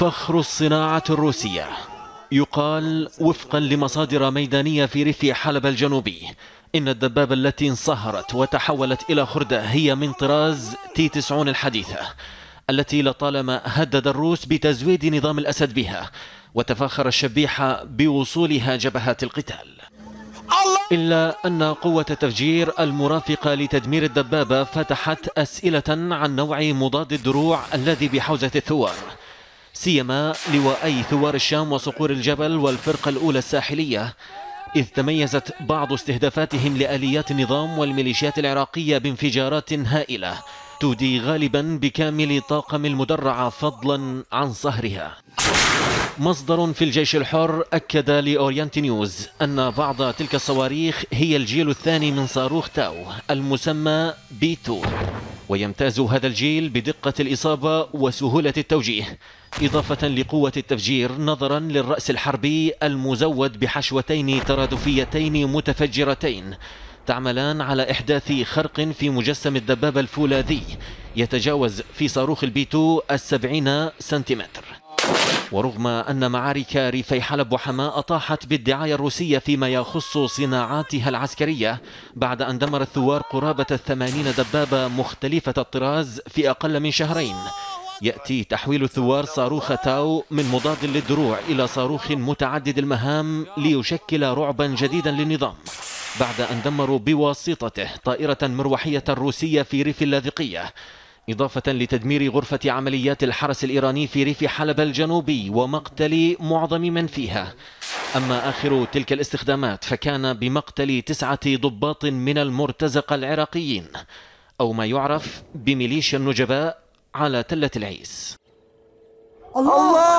فخر الصناعة الروسية. يقال وفقا لمصادر ميدانية في ريف حلب الجنوبي إن الدبابة التي انصهرت وتحولت إلى خردة هي من طراز T-90 الحديثة، التي لطالما هدد الروس بتزويد نظام الأسد بها، وتفاخر الشبيحة بوصولها جبهات القتال. إلا أن قوة التفجير المرافقة لتدمير الدبابة فتحت أسئلة عن نوع مضاد الدروع الذي بحوزة الثوار، سيما لواءي ثوار الشام وصقور الجبل والفرقة الأولى الساحلية، إذ تميزت بعض استهدافاتهم لآليات النظام والميليشيات العراقية بانفجارات هائلة تودي غالبا بكامل طاقم المدرعة فضلا عن صهرها. مصدر في الجيش الحر أكد لأورينت نيوز أن بعض تلك الصواريخ هي الجيل الثاني من صاروخ تاو المسمى B2، ويمتاز هذا الجيل بدقة الإصابة وسهولة التوجيه، إضافة لقوة التفجير نظرا للرأس الحربي المزود بحشوتين ترادفيتين متفجرتين تعملان على إحداث خرق في مجسم الدبابة الفولاذي يتجاوز في صاروخ البي2 70 سنتيمتر. ورغم أن معارك ريفي حلب وحماة أطاحت بالدعاية الروسية فيما يخص صناعاتها العسكرية بعد أن دمر الثوار قرابة 80 دبابة مختلفة الطراز في أقل من شهرين، يأتي تحويل الثوار صاروخ تاو من مضاد للدروع إلى صاروخ متعدد المهام ليشكل رعبا جديدا للنظام، بعد أن دمروا بواسطته طائرة مروحية روسية في ريف اللاذقية، إضافة لتدمير غرفة عمليات الحرس الإيراني في ريف حلب الجنوبي ومقتل معظم من فيها. أما آخر تلك الاستخدامات فكان بمقتل 9 ضباط من المرتزقة العراقيين، أو ما يعرف بميليشيا النجباء على تلة العيس. الله